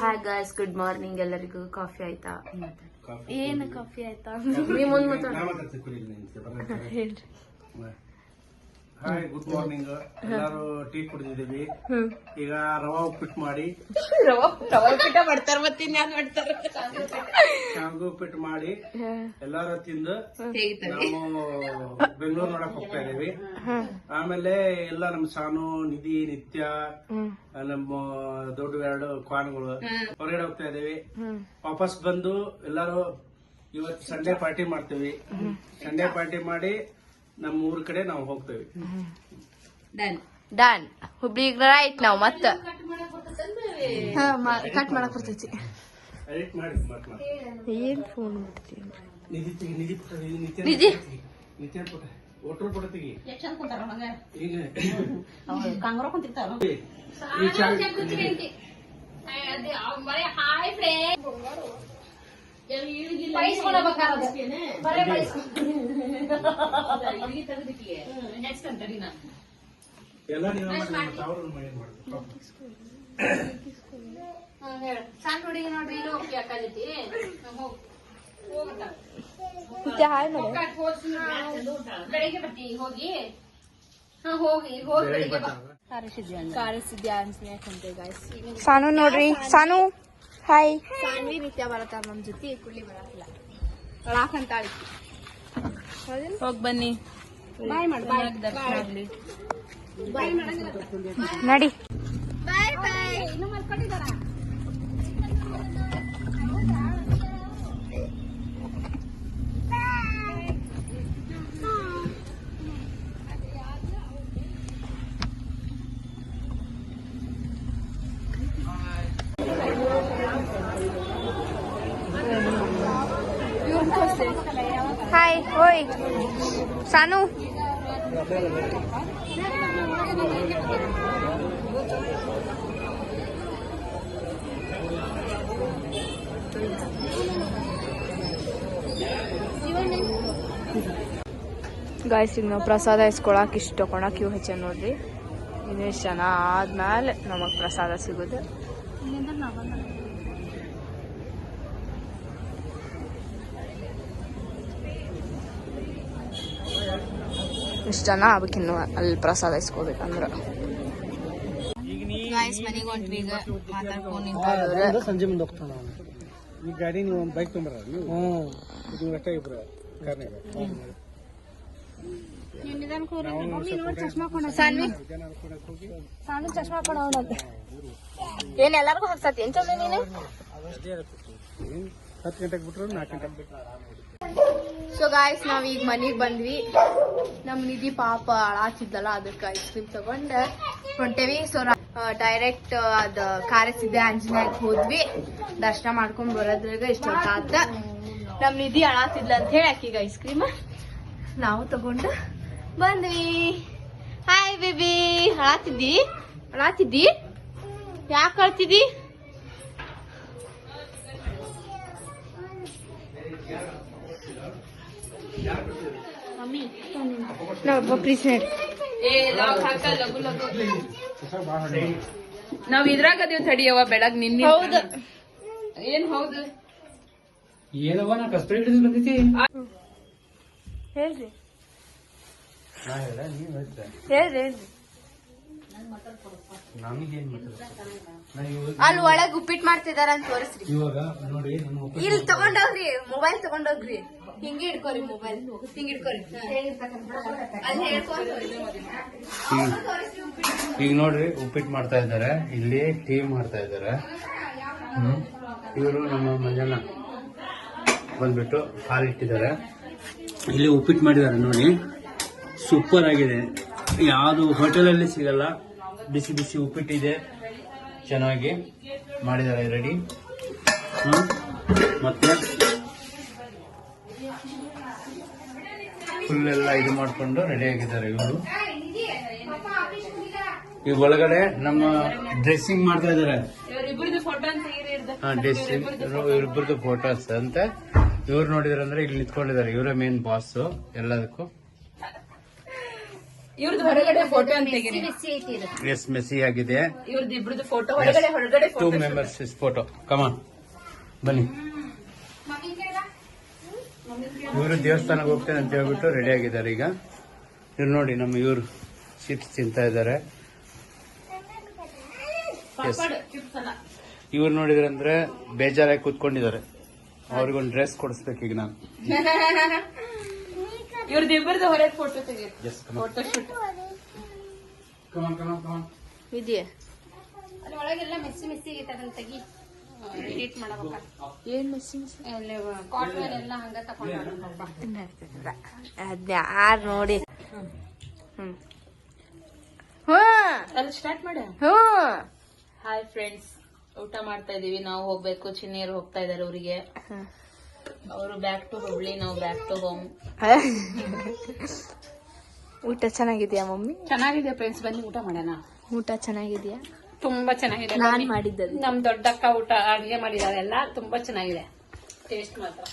ಹಾಯ್ ಗಾಯ್ಸ್, ಗುಡ್ ಮಾರ್ನಿಂಗ್ ಎಲ್ಲರಿಗೂ. ಕಾಫಿ ಆಯ್ತಾ?
ಏನು ಕಾಫಿ ಆಯ್ತಾ?
ನೀವ್ ಮುಂದ್ ಮಾತಾಡ.
ಹೇಳ್ರಿ.
Hi, good morning. ಎಲ್ಲಾರು ಟೀ ಕುಡಿದಿದ್ದೀವಿ. ಈಗ ರವಾ ಉಪ್ಪಿಟ್ಟು ಮಾಡಿ,
ರವಾ ಉಪ್ಪಿಟ್ಟ ಮಾಡ್ತಾರ, ಮತ್ತೆ ಇನ್ಯಾರು ಮಾಡ್ತಾರ?
ಶಾವಿಗೆ ಉಪ್ಪಿಟ್ಟು ಮಾಡಿ ಎಲ್ಲಾರು ತಿಂದು
ಹೇಗಿದ್ದಾರೆ?
ನಾವು ಬೆಂಗಳೂರು ನೋಡಕ್ ಹೋಗ್ತಾ ಇದೀವಿ. ಆಮೇಲೆ ಎಲ್ಲ ನಮ್ ಸಾನು, ನಿಧಿ, ನಿತ್ಯ, ನಮ್ಮ ದೊಡ್ಡ 2 ಕ್ವಾನ್ಗಳು ಹೊರಗಡೆ ಹೋಗ್ತಾ ಇದೀವಿ. ವಾಪಸ್ ಬಂದು ಎಲ್ಲಾರು ಇವತ್ತು ಸಂಡೇ ಪಾರ್ಟಿ ಮಾಡ್ತೀವಿ. ಸಂಡೇ ಪಾರ್ಟಿ ಮಾಡಿ ನಮ್ಮ ಊರ್ ಕಡೆ ನಾವು ಹೋಗ್ತೇವೆ.
ಡನ್. ಹುಬ್ಳಿಗ್ ರೈಟ್ ನಾವ್ ಮತ್ತ ಕಟ್ ಮಾಡಕ್ ಬರ್ತೈತಿ.
ಎಡಿಟ್ ಮಾಡಿ
ಏನ್ ಫೋನ್ ಮಾಡ್ತೀನಿ.
ನಿಧಿ ಪುಟ,
ನಿಧಿ
ನಿತ್ಯ ಪುಟ, ಒಟ್ರು ಪುಟ ತೆಗಿ. ಈಗ
ಕಾಂಗ್ರೋ ಕುಂತಿರ್ತಾರ.
ಈ ಚಾವಿ ಎಲ್ಲ ನೀವು ಮಾಡಿ ಅವ್ರನ್ನ ಮಾಡಿ ಮಾಡ್ಬೇಕು.
ಸಣ್ಣ ಹುಡುಗಿ ನೋಡ್ರಿ, ಇಲ್ಲಿ ಹೋಗಿ ಅಕ್ಕ ಜೊತೆ ಬೆಳಿಗ್ಗೆ ಬರ್ತೀನಿ. ಹೋಗಿ ಹೋಗಿ ಹೋಗಿ ಬೆಳಿಗ್ಗೆ ಬಾ.
ಕಾರಿಸಿದ್ಯ ಅನ್ಸ್ನೆ ಕುಂತೆ ಗಾಯ್ಸ್.
ಸಾನು ನೋಡ್ರಿ, ಸಾನು ಹಾಯ್.
ಸಾನ್ವಿ ನಿತ್ಯ ಬರತ್ತಾರ ನಮ್ ಜೊತೆ, ಕುಳ್ಳಿ ಬರತ್ತಿಲ್ಲ. ಒಳಾಕಂತಾಳಿ. ಹೋಗ್ ಬನ್ನಿ. ಬಾಯ್ ಮಾಡು. ದರ್ಶನ ಆಗ್ಲಿ. ಬಾಯ್
ನಡಿ.
ಬಾಯ್ ಬಾಯ್. ಇನ್ನು ಮಲ್ಕೊಂಡಿದಾರ?
ಹಾಯ್. ಓಯ್ ಸಾನು. ಗಾಯ್ಸ್, ಈಗ ನಾವು ಪ್ರಸಾದ ಇಸ್ಕೊಳಕ್ ಇಷ್ಟು ತಗೊಳಕ್ ಇವು ಹೆಚ್ಚ ನೋಡ್ರಿ. ಇನ್ನಿಷ್ಟು ಜನ ಆದ್ಮೇಲೆ ನಮಗ್ ಪ್ರಸಾದ ಸಿಗೋದು. ಇಷ್ಟು ಜನ ಆಗ್ಬೇಕಿನ್ನು ಅಲ್ಲಿ ಪ್ರಸಾದ ಇಸ್ಕೋಬೇಕಂದ್ರ. ಗಾಯ್ಸ್, ಮನೆಗೆ ಹೊಂಟ್ರಿ. ಈಗ ಮಾತಾಡ್ಕೊಂಡು ನಿಂತ
ಸಂಜೆ ಮುಂದೆ ಹೋಗ್ತಾನ. ಈ ಗಾಡಿ ನೀವು ಒಂದು ಬೈಕ್ ತೊಗೊಂಬರ, ನೀವು ಅಷ್ಟೇ ಇಬ್ರು ಕಾರ್ನಾಗ.
ಸಾನ್ವಿ, ಸಾನು ಚಶ್ಮಾ ಕೊಡೋಣಂತೆ. ಏನ್ ಎಲ್ಲಾರ್ಗು ಹಾಕ್ಸತಿ ಏನ್ ಚಂದ ನೀನು?
10 ಗಂಟೆಗೆ ಬಿಟ್ರು 4 ಗಂಟೆಗೆ ಬಿಟ್ರು.
ಸೊ ಗಾಯ್ಸ್, ನಾವ್ ಈಗ ಮನೆಗ್ ಬಂದ್ವಿ. ನಮ್ ನಿಧಿ ಪಾಪ ಅಳಾತಿದ್ದಲ್ಲ, ಅದಕ್ಕೆ ಐಸ್ ಕ್ರೀಮ್ ತಗೊಂಡ್ ಹೊಂಟೇವಿ. ಸೊ ಡೈರೆಕ್ಟ್ ಅದ್ ಕಾರಿಸಿದ್ದೆ ಆಂಜನೇಯಕ್ಕೆ ಹೋದ್ವಿ. ದರ್ಶನ ಮಾಡ್ಕೊಂಡ್ ಬರೋದ್ರಾಗ ಇಷ್ಟೊತ್ತಾದ. ನಮ್ ನಿಧಿ ಅಳಾತಿದ್ಲ ಅಂತ ಹೇಳಿ ಆಕಿಗೆ ಐಸ್ ಕ್ರೀಮ್ ನಾವು ತಗೊಂಡು ಬಂದ್ವಿ. Hi baby. ಅಳಾತಿದ್ದಿ? ಯಾಕೆ ಅಳ್ತಿದ್ದಿ?
ನಾವ್ ಇದ್ರಾಗ ಅದೇವ್ ತಡಿಯವ ಬೆಳಗ್ ನಿನ್ನೆ.
ಹೌದು.
ಏನ್ ಹೌದು?
ಏನವ ನಾ ಕಸ್ತೂರಿ ಹಿಡಿದು ಬಂದಿತಿ.
ಹೇಳ್ರಿ
ನಾ ಹೇಳ, ನೀವ್ ಹೇಳ್ತಾ
ಹೇಳ್ರಿ.
ನಮಗೇನ್
ಅಲ್ಲಿ ಒಳಗ್ ಉಪ್ಪಿಟ್ಟು ಮಾಡ್ತಿದಾರ ಅಂತ ತೋರಿಸ್ರಿ.
ಇವಾಗ ನೋಡಿ,
ಇಲ್ಲಿ ತಗೊಂಡೋಗ್ರಿ, ಮೊಬೈಲ್ ತಗೊಂಡೋಗ್ರಿ. ಹಿಂಗೆ ಹಿಡ್ಕೋರಿ, ಮೊಬೈಲ್ ಹಿಂಗ್ ಹಿಡ್ಕೋರಿ. ಅಲ್ಲಿ
ಈಗ ನೋಡ್ರಿ ಉಪ್ಪಿಟ್ಟು ಮಾಡ್ತಾ ಇದ್ದಾರೆ. ಇಲ್ಲಿ ಟೀ ಮಾಡ್ತಾ ಇದ್ದಾರೆ. ಇವರು ನಮ್ಮ ಮಂಜಣ್ಣ ಬಂದ್ಬಿಟ್ಟು ಹಾಲಿಟ್ಟಿದ್ದಾರೆ. ಇಲ್ಲಿ ಉಪ್ಪಿಟ್ಟು ಮಾಡಿದ್ದಾರೆ ನೋಡಿ, ಸೂಪರ್ ಆಗಿದೆ. ಯಾವುದು ಹೋಟೆಲಲ್ಲಿ ಸಿಗಲ್ಲ. ಬಿಸಿ ಬಿಸಿ ಉಪ್ಪಿಟ್ಟಿದೆ. ಚೆನ್ನಾಗಿ ಮಾಡಿದ್ದಾರೆ ರೆಡಿ. ಮತ್ತೆ ಫುಲ್ ಎಲ್ಲ ಇದು ಮಾಡ್ಕೊಂಡು ರೆಡಿ ಆಗಿದ್ದಾರೆ ಇವರು. ಈ ಒಳಗಡೆ ನಮ್ಮ ಡ್ರೆಸ್ಸಿಂಗ್ ಮಾಡ್ತಾ ಇದಾರೆ. ಇವ್ರಿಬ್ರದ್ದು ಫೋಟೋಸ್ ಅಂತ. ಇವ್ರು ನೋಡಿದ್ರಂದ್ರೆ ಇಲ್ಲಿ ನಿಂತ್ಕೊಂಡಿದ್ದಾರೆ. ಇವರೇ ಮೇನ್ ಬಾಸ್ ಎಲ್ಲದಕ್ಕೂ.
ಇವ್ರದ್ದು ಹೊರಗಡೆ ಫೋಟೋ ಅಂತ
ಎಸ್ ಮೆಸ್ಸಿ ಆಗಿದೆ.
ಇವ್ರದ್ದು ಇಬ್ರದ್ದು ಫೋಟೋ ಹೊರಗಡೆ
2 members ಫೋಟೋ. ಕಮಾನ್ ಬನ್ನಿ. ಇವರು ದೇವಸ್ಥಾನಕ್ಕೆ ಹೋಗ್ತೇನೆ ಅಂತ ಹೇಳ್ಬಿಟ್ಟು ರೆಡಿ ಆಗಿದ್ದಾರೆ ಈಗ. ಇವ್ರು ನೋಡಿ ನಮ್ಮ ಇವ್ರು ಚಿಪ್ಸ್ ತಿಂತಾ ಇದ್ದಾರೆ. ಇವ್ರು ನೋಡಿದ್ರಂದ್ರೆ ಬೇಜಾರಾಗಿ ಕೂತ್ಕೊಂಡಿದ್ದಾರೆ. ಅವ್ರಿಗೊಂದು ಡ್ರೆಸ್ ಕೊಡಿಸ್ಬೇಕೀಗ ನಾನು.
ಇವ್ರದ್ದು ಇಬ್ಬರದ್ದು ಹೊರಗೆ ಫೋಟೋ ತೆಗಿ. ಫೋಟೋ ಶೂಟ್
ಇದೆಯಾ
ಅಲ್ಲಿ ಒಳಗೆಲ್ಲ ಮೆಸ್ಸಿ ಆಗೈತೆ. ಅದನ್ನ ತೆಗಿ, ಎಡಿಟ್ ಮಾಡಬೇಕ.
ಏನ್ ಮೆಸೇಜ್
ಕಾಟ್ ಮೇಲೆ ಎಲ್ಲ ಹಂಗ ತಕೊಂಡ್
ಅದ್ ಯಾರ್ ನೋಡಿ.
ಅಲ್ಲಿ ಸ್ಟಾರ್ಟ್ ಮಾಡ. ಹಾಯ್ ಫ್ರೆಂಡ್ಸ್, ಊಟ ಮಾಡ್ತಾ ಇದೀವಿ. ನಾವು ಹೋಗ್ಬೇಕು, ಚಿನ್ನಿಯರು ಹೋಗ್ತಾ ಇದಾರೆ ಊರಿಗೆ. ಅವರು ಬ್ಯಾಕ್ ಟು ಹುಬ್ಳಿ, ನಾವು ಬ್ಯಾಕ್ ಟು ಹೋಮ್.
ಊಟ ಚೆನ್ನಾಗಿದ್ಯಾ ಮಮ್ಮಿ?
ಚೆನ್ನಾಗಿದೆ ಫ್ರೆಂಡ್ಸ್, ಬನ್ನಿ ಊಟ ಮಾಡೋಣ.
ಊಟ ಚೆನ್ನಾಗಿದ್ಯಾ?
ತುಂಬಾ ಚೆನ್ನಾಗಿದೆ.
ನಾನ್ ಮಾಡಿದ್ದದು.
ನಮ್ ದೊಡ್ಡಕ್ಕ ಊಟ ಅಡಿಗೆ ಮಾಡಿದಾರೆ, ಎಲ್ಲ ತುಂಬಾ ಚೆನ್ನಾಗಿದೆ. ಟೇಸ್ಟ್ ಮಾತ್ರ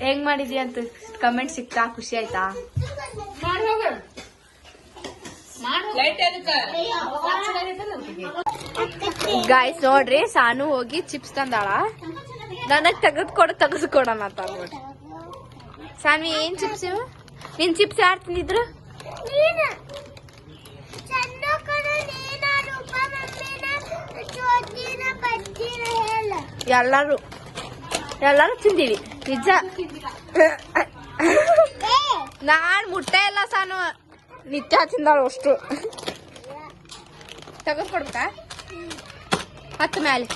ಹೆಂಗ್ ಮಾಡಿದ್ಯಾ ಅಂತ ಕಮೆಂಟ್ ಸಿಕ್ತಾ? ಖುಷಿ ಆಯ್ತಾ? ಗಾಯ್ಸ್ ನೋಡ್ರಿ, ಸಾನು ಹೋಗಿ ಚಿಪ್ಸ್ ತಂದಾಳ. ನನಗ್ ತೆಗೆದ್ಕೊಡೋಣ ಅಂತ ಅನ್ಬಿಟ್ಟು. ಸಾನ್ವಿ ಏನ್ ಚಿಪ್ಸ್ ಇವು? ನಿನ್ ಚಿಪ್ಸ್ ಯಾರು ತಿಂದಿದ್ರು? ಎಲ್ಲಾರು ತಿಂದೀವಿ ನಿಜ. ನಾನ್ ಮುಟ್ಟೆ ಇಲ್ಲ ಸಾನು, ನಿತ್ಯ ತಿಂದಾಳು ಅಷ್ಟು. ತೆಗೆದ್ಕೊಡ್ಬೇಕಾ? ಹತ್ತು ಮೇಲೆ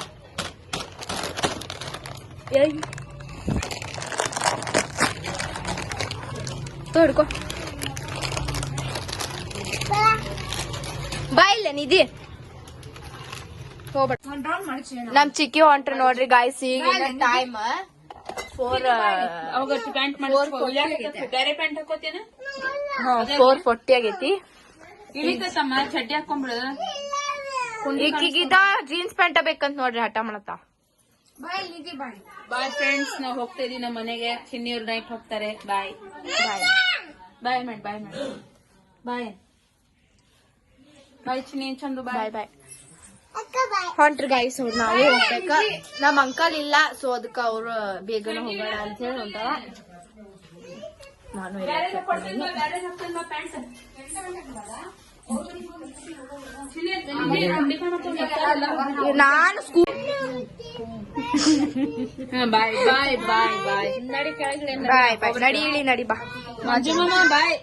ಹಿಡ್ಕೊ. ಬಾ ಇಲ್ಲ ನಿಧಿ ಹೋಗ್ಬೇಡ. ನಮ್ ಚಿಕ್ಕಿ ಹೊಂಟ್ರಿ ನೋಡ್ರಿ ಗಾಯ್ಸ್. ಈಗ ಟೈಮ್ 4:40 ಆಗೈತಿ.
ಇಳಿತಮ್ಮ, ಚಡ್ಡಿ ಹಾಕೊಂಡ್ಬಿಡು.
ಈಗೀಗ ಜೀನ್ಸ್ ಪ್ಯಾಂಟ್ ಬೇಕಂತ ನೋಡ್ರಿ ಹಠ ಮಾಡತ್ತ.
ಬಾಯ್ ಫ್ರೆಂಡ್ಸ್, ನಾವ್ ಹೋಗ್ತಾ ಇದೀವಿ ನಮ್ಮ ಮನೆಗೆ. ಚಿನ್ನಿಯವ್ರು ನೈಟ್ ಹೋಗ್ತಾರೆ. ಬಾಯ್
ಬಾಯ್
ಬಾಯ್ ಮಾಡಿ ಬಾಯ್ ಮಾಡಿ ಬಾಯ್ ಬಾಯ್ ಚಿನ್ನಿ ಚಂದು ಬಾಯ್
ಬಾಯ್ ಹೊಂಟ್ರಿ ಗಾಯ್ಸ್. ನಾವೇ ಹೋಗ್ಬೇಕ. ನಮ್ ಅಂಕಲ್ ಇಲ್ಲ, ಸೊ ಅದಕ್ಕ ಅವ್ರು ಬೇಗನೆ ಹೋಗೋಣ ಅಂತ ಹೇಳಿ ಹೊಂಟಾರ. ನಾನು ನಾನು ಸ್ಕೂಲ್
ಬಾಯ್ ಬಾಯ್ ಬಾಯ್ ಬಾಯ್ ನಡಿ ಕೆಳಗಡೆ
ಬಾಯ್ ಬಾಯ್. ನಡಿ ಇಳಿ ನಡಿ ಬಾ.
ಮಂಜು ಮಾಮ ಬಾಯ್.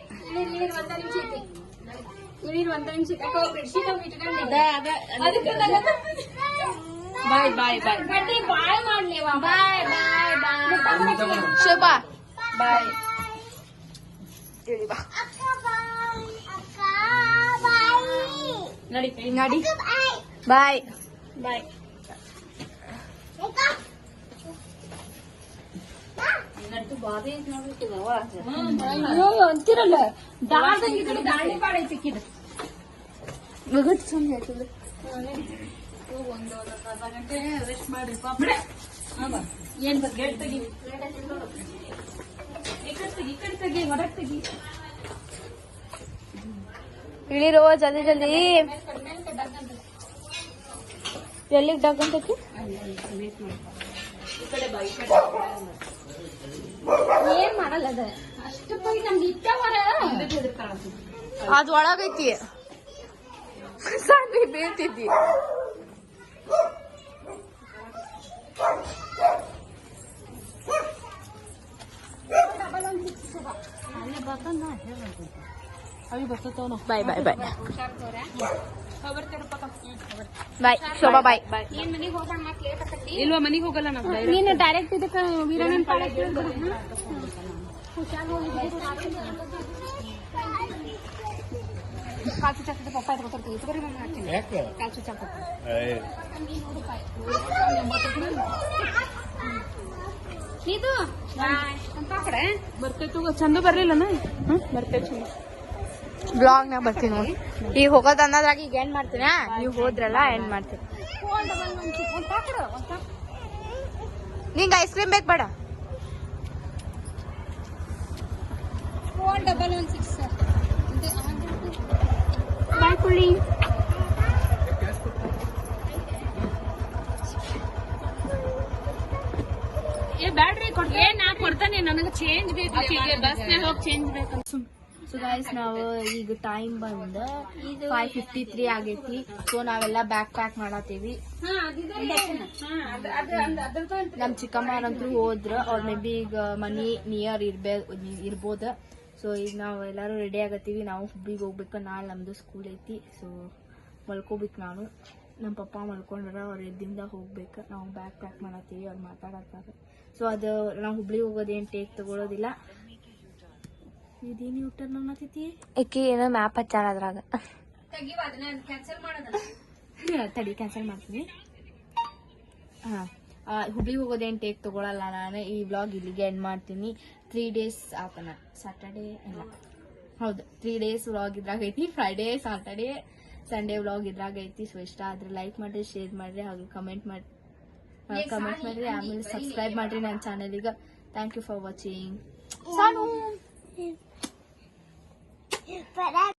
ಬಾಯ್ ಬಾಯ್ ಬಾಯ್ ಬಾಯ್ ಮಾಡ್ಲಿ. ಬಾಯ್ ಬಾಯ್ ಬಾಯ್
ಶೋಭಾ
ಬಾಯ್.
ಇಳಿ ಬಾ.
ನಡಿ
ನಡಿ ಬಾಯ್
ಬಾಯ್. ಅಂತಿರಲ್ಲ ದಾಳಿ ಪಾಡ ಸಿಕ್ಕಿದ
ಮುಗಿದ್ ಸುಮ್ಮನೆ ಹೇಳ್ತಿದ್ರು.
ಒಂದು ಅರ್ಧ ಗಂಟೆ ರೆಸ್ಟ್ ಮಾಡ್ರಿ ಪಾಪ. ಏನ್ ಗೇಟ್ ತೆಗಿ, ಈ ಕಡೆ ತೆಗಿ ಹೊರಗೆ ತೆಗಿ.
ಇಳಿರೋ ಜಲ್ದಿ ಜಲ್ದಿ. ಎಲ್ಲಿಗೆ ಡಗ್ ಅಂತೈತಿ?
ಏನ್ ಮಾಡಲ್ಲ ಅದ ಅಷ್ಟು ನಮ್ಗೆ ಇಟ್ಟವರ
ಅದ್ ಒಳಗೈತಿ. ಸಾನ್ವಿ ಬೀಳ್ತಿದ್ದಿ. ಬಾಯ್ ಬಾಯ್ ಬಾಯ್ ಬಾಯ್ ಶೋಭಾ ಬಾಯ್.
ಇಲ್ವಾ ಮನಿಗೆ ಹೋಗಲ್ಲ ನಾವು.
ನೀನು ಡೈರೆಕ್ಟ್ ಇದಕ್ಕೆ ವೀರಣ್ಣನ ಪಾಡಕ್ಕೆ ಕಾಲು ಚುಚ್ಚ ಹಾಕಿದ್ರೆ ಪಪ್ಪ ಎತ್ಕೊತಿರ್ತೀವಿ ತಗೋರಿ ಮಮ್ಮಿ ಹಾಕ್ತೀನಿ
ಯಾಕೆ
ಕಾಲು ಚುಚ್ಚ ಹಾಕೋದು ಇದು ಅಂತ ಕಡೆ ಬರ್ತೈತು ಚಂದ ಬರ್ಲಿಲ್ಲನ ಬರ್ತೇವೆ ಚಂದ
ಬ್ಲಾಗ್ ನಾಗ ಬರ್ತೀನಿ ನೋಡಿ. ಈಗ ಹೋಗೋದ್ ಅನ್ನೋದ್ರಾಗ ಈಗ ಏನ್ ಮಾಡ್ತೀನಿ ನೀವು ಹೋದ್ರಲ್ಲ ಏನ್ ಮಾಡ್ತೀನಿ. ನಿಂಗೆ ಐಸ್ ಕ್ರೀಮ್ ಬೇಕು ಬೇಡ?
ಬಾಯ್ ಕುಳ್ಳಿ ಬ್ಯಾಡ್ರಿ ಕೊಡ್ರಿ ನಾ ಕೊಡ್ತಾನೆ ನನಗೆ ಚೇಂಜ್ ಬೇಕು
ಬಸ್ನಾಗ ಹೋಗಿ ಚೇಂಜ್ ಬೇಕು.
ಸೊ ಗೈಸ್ ನಾವು ಈಗ ಟೈಮ್ ಬಂದ 5:53 ಆಗೈತಿ. ಸೊ ನಾವೆಲ್ಲ ಬ್ಯಾಗ್ ಪ್ಯಾಕ್ ಮಾಡತ್ತೀವಿ. ನಮ್ ಚಿಕ್ಕಮ್ಮರಂತೂ ಹೋದ್ರ ಅವ್ರ ಮೇ ಬಿ ಈಗ ಮನಿ ನಿಯರ್ ಇರ್ಬೋದ. ಸೊ ಈಗ ನಾವು ಎಲ್ಲಾರು ರೆಡಿ ಆಗತ್ತೀವಿ. ನಾವು ಹುಬ್ಳಿಗೆ ಹೋಗ್ಬೇಕು. ನಾಳೆ ನಮ್ದು ಸ್ಕೂಲ್ ಐತಿ. ಸೊ ಮಲ್ಕೋಬೇಕು. ನಾನು ನಮ್ಮ ಪಪ್ಪ ಮಲ್ಕೊಂಡ್ರ ಅವ್ರ ಎದ್ದಿಂದ ಹೋಗ್ಬೇಕು. ನಾವು ಬ್ಯಾಗ್ ಪ್ಯಾಕ್ ಮಾಡತ್ತೀವಿ. ಅವ್ರು ಮಾತಾಡತ್ತಾರೆ. ಸೊ ಅದು ನಾವು ಹುಬ್ಳಿಗೆ ಹೋಗೋದೇನು ಟೇಕ್ ತಗೊಳೋದಿಲ್ಲ. ಇದೇನು ಊಟ ಅನ್ನತೈತಿ
ಏಕಿ ಏನೋ ಮ್ಯಾಪ್ ಹಚ್ಚಾರ ಅದ್ರಾಗ.
ತಡಿ ಕ್ಯಾನ್ಸಲ್ ಮಾಡ್ತೀನಿ. ಹಾ ಹುಬ್ಳಿಗೆ ಹೋಗೋದೇನು ಟೇಕ್ ತಗೊಳಲ್ಲ. ನಾನು ಈ ವ್ಲಾಗ್ ಇಲ್ಲಿಗೆ ಎಂಡ್ ಮಾಡ್ತೀನಿ. 3 days ಆತನ ಸ್ಯಾಟರ್ಡೇ ಇಲ್ಲ ಹೌದು 3 days ವ್ಲಾಗ್ ಇದ್ರಾಗೈತಿ. ಫ್ರೈಡೇ ಸಾಟರ್ಡೇ ಸಂಡೇ ವ್ಲಾಗ್ ಇದ್ರಾಗೈತಿ. ಸೊ ಇಷ್ಟ ಆದ್ರೆ ಲೈಕ್ ಮಾಡ್ರಿ, ಶೇರ್ ಮಾಡ್ರಿ, ಹಾಗೂ ಕಮೆಂಟ್ ಮಾಡ್ರಿ. ಆಮೇಲೆ ಸಬ್ಸ್ಕ್ರೈಬ್ ಮಾಡ್ರಿ ನನ್ನ ಚಾನಲಿಗೆ. Thank you for watching.